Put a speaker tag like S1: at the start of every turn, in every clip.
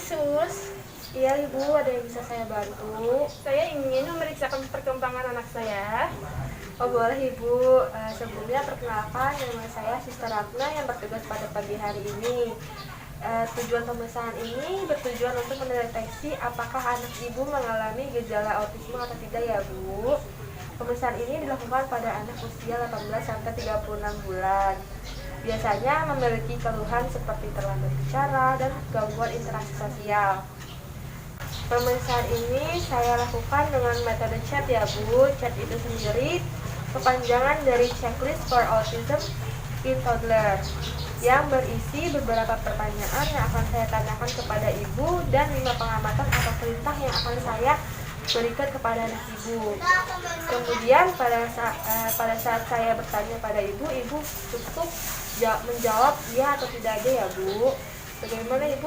S1: Sus.
S2: Iya Ibu, ada yang bisa saya bantu?
S1: Saya ingin memeriksakan perkembangan anak saya.
S2: Oh boleh Ibu. Sebelumnya perkenalkan, nama saya Sister Ratna yang bertugas pada pagi hari ini. Tujuan pemeriksaan ini bertujuan untuk mendeteksi apakah anak Ibu mengalami gejala autisme atau tidak ya Bu. Pemeriksaan ini dilakukan pada anak usia 18-36 bulan. Biasanya memiliki keluhan seperti terlambat bicara dan gangguan interaksi sosial. Pemeriksaan ini saya lakukan dengan metode chat ya Bu. Chat itu sendiri kepanjangan dari Checklist for Autism in Toddler yang berisi beberapa pertanyaan yang akan saya tanyakan kepada Ibu dan 5 pengamatan atau perintah yang akan saya berikan kepada anak Ibu. Kemudian pada saat saya bertanya pada Ibu, Ibu cukup menjawab ya atau tidak aja ya Bu. Bagaimana Ibu?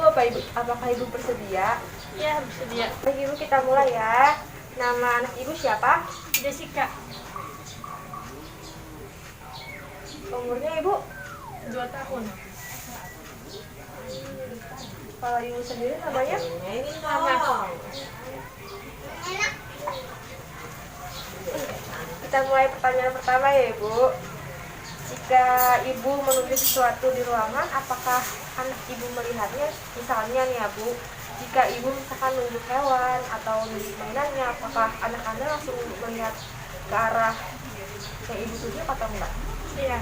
S2: Apakah Ibu bersedia?
S1: Ya, bersedia.
S2: Baik Ibu, kita mulai ya. Nama anak Ibu siapa?
S1: Jessica,
S2: Umurnya Ibu?
S1: 2 tahun.
S2: Kalau Ibu sendiri namanya?
S1: Mama.
S2: Kita mulai pertanyaan pertama ya Ibu. Jika Ibu menunjuk sesuatu di ruangan, apakah anak Ibu melihatnya? Misalnya nih ya Bu, jika Ibu misalkan menunjuk hewan atau menunjuk mainannya, apakah anak Anda langsung melihat ke arah yang Ibu tunjuk atau enggak?
S1: Iya.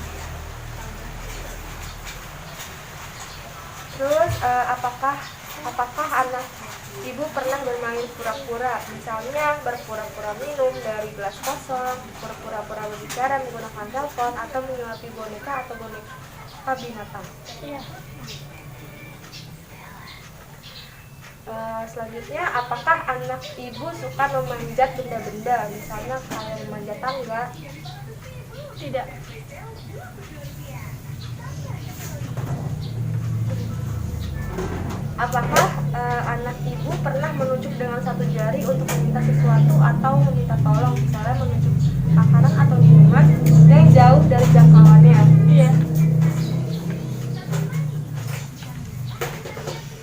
S2: Terus apakah anak Ibu pernah bermain pura-pura, misalnya berpura-pura minum dari gelas kosong, berpura-pura berbicara menggunakan telepon, atau menyuapi boneka atau boneka binatang?
S1: Iya.
S2: Selanjutnya, apakah anak Ibu suka memanjat benda-benda, misalnya kayak memanjat tangga?
S1: Tidak.
S2: Apakah anak Ibu pernah menunjuk dengan satu jari untuk meminta sesuatu atau meminta tolong, misalnya menunjuk makanan atau minuman yang jauh dari jangkauannya?
S1: Iya.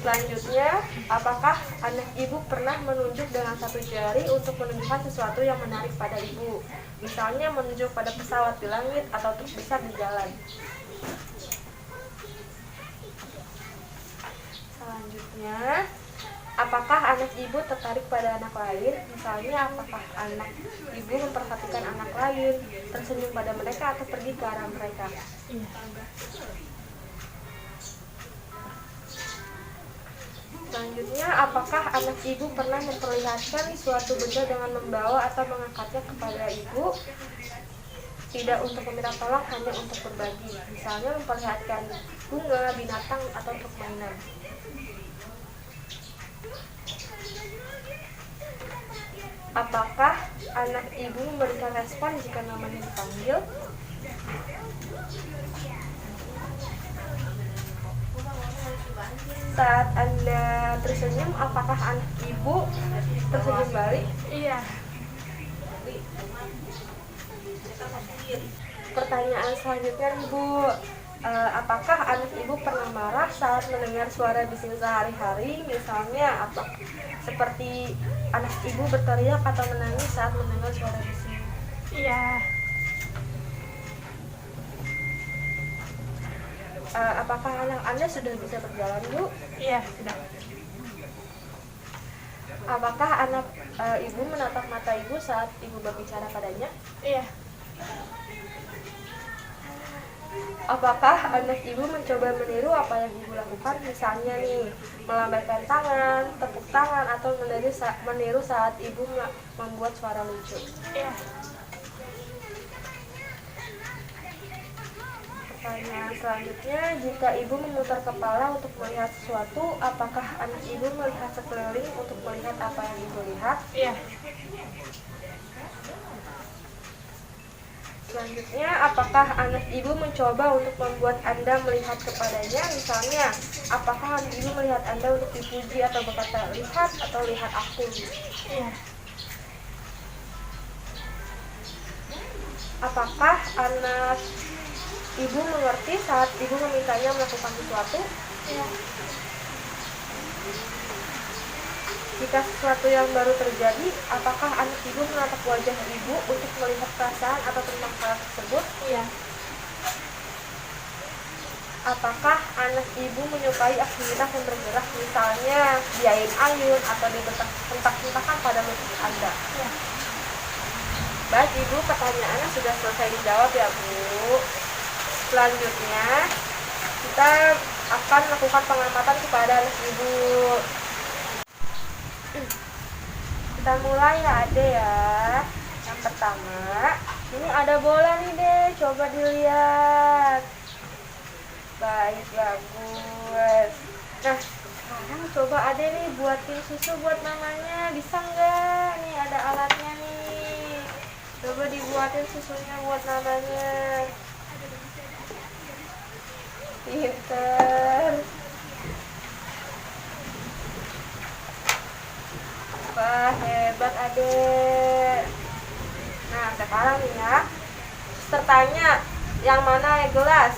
S2: Selanjutnya, apakah anak Ibu pernah menunjuk dengan satu jari untuk menunjukkan sesuatu yang menarik pada Ibu, misalnya menunjuk pada pesawat di langit atau truk besar di jalan? Selanjutnya, apakah anak Ibu tertarik pada anak lain? Misalnya, apakah anak Ibu memperhatikan anak lain, tersenyum pada mereka, atau pergi ke arah mereka?
S1: Iya.
S2: Selanjutnya, apakah anak Ibu pernah memperlihatkan suatu benda dengan membawa atau mengangkatnya kepada Ibu? Tidak untuk meminta tolong, hanya untuk berbagi. Misalnya, memperlihatkan bunga, binatang, atau truk mainan. Apakah anak Ibu memberikan respon jika namanya dipanggil? Saat Anda tersenyum, apakah anak Ibu tersenyum balik?
S1: Iya.
S2: Pertanyaan selanjutnya Ibu, apakah anak Ibu pernah marah saat mendengar suara bising sehari-hari? Misalnya, seperti anak Ibu berteriak atau menangis saat mendengar suara bising?
S1: Iya.
S2: Apakah anak Anda sudah bisa berjalan, Bu?
S1: Iya, sudah.
S2: Apakah anak Ibu menatap mata Ibu saat Ibu berbicara padanya?
S1: Iya.
S2: Apakah anak Ibu mencoba meniru apa yang Ibu lakukan? Misalnya nih, melambaikan tangan, tepuk tangan, atau meniru saat Ibu membuat suara lucu?
S1: Iya.
S2: Pertanyaan selanjutnya, jika Ibu memutar kepala untuk melihat sesuatu, apakah anak Ibu melihat sekeliling untuk melihat apa yang Ibu lihat?
S1: Iya.
S2: Selanjutnya, apakah anak Ibu mencoba untuk membuat Anda melihat kepadanya? Misalnya, apakah anak Ibu melihat Anda untuk dipuji atau berkata, lihat atau lihat aku?
S1: Iya.
S2: Apakah anak Ibu mengerti saat Ibu memintanya melakukan sesuatu?
S1: Iya.
S2: Jika sesuatu yang baru terjadi, apakah anak ibu menatap wajah ibu untuk melihat perasaan atau tentang hal tersebut?
S1: Iya.
S2: Apakah anak ibu menyukai aktivitas yang bergerak, misalnya diayun-ayun atau dibentak-bentakan pada lutut Anda?
S1: Iya.
S2: Baik ibu, pertanyaannya sudah selesai dijawab ya bu. Selanjutnya kita akan melakukan pengamatan kepada anak ibu. Kita mulai ya Ade ya. Yang pertama, ini ada bola nih deh, coba dilihat. Baik, bagus. Nah, sekarang coba Ade nih buatin susu buat namanya. Bisa nggak? Nih ada alatnya nih. Coba dibuatin susunya buat namanya. Pinter. Wah, hebat Ade. Nah, sekarang nih ya, pesertanya yang mana ya gelas?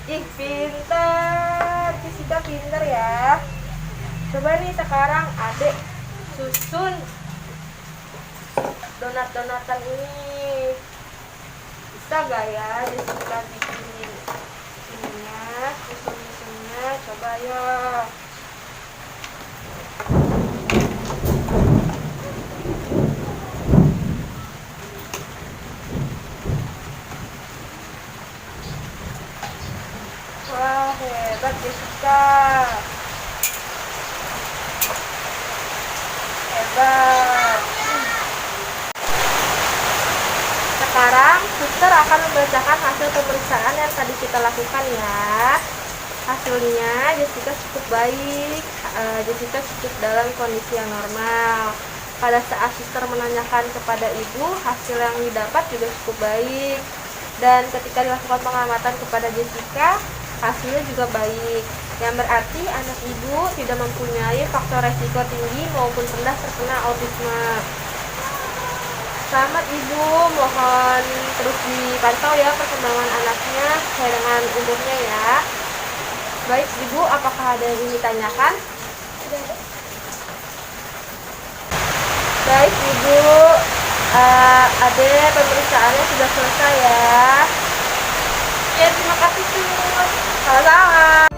S2: Ih, pinter. Fisika pinter ya. Coba nih sekarang Ade susun donat-donatan ini. Bisa gak ya Jessica bikinin ininya, susun-susunnya? Coba ya. Wah, hebat Jessica. Hebat. Sekarang suster akan membacakan hasil pemeriksaan yang tadi kita lakukan ya. Hasilnya Jessica cukup baik, Jessica cukup dalam kondisi yang normal. Pada saat suster menanyakan kepada ibu, hasil yang didapat juga cukup baik. Dan ketika dilakukan pengamatan kepada Jessica, hasilnya juga baik. Yang berarti anak ibu tidak mempunyai faktor resiko tinggi maupun rendah terkena autisme. Selamat ibu, mohon terus dipantau ya perkembangan anaknya sesuai dengan umurnya ya. Baik ibu, apakah ada yang ingin ditanyakan? Baik ibu, Ade pemeriksaannya sudah selesai ya. Ya terima kasih Sus. Sama-sama.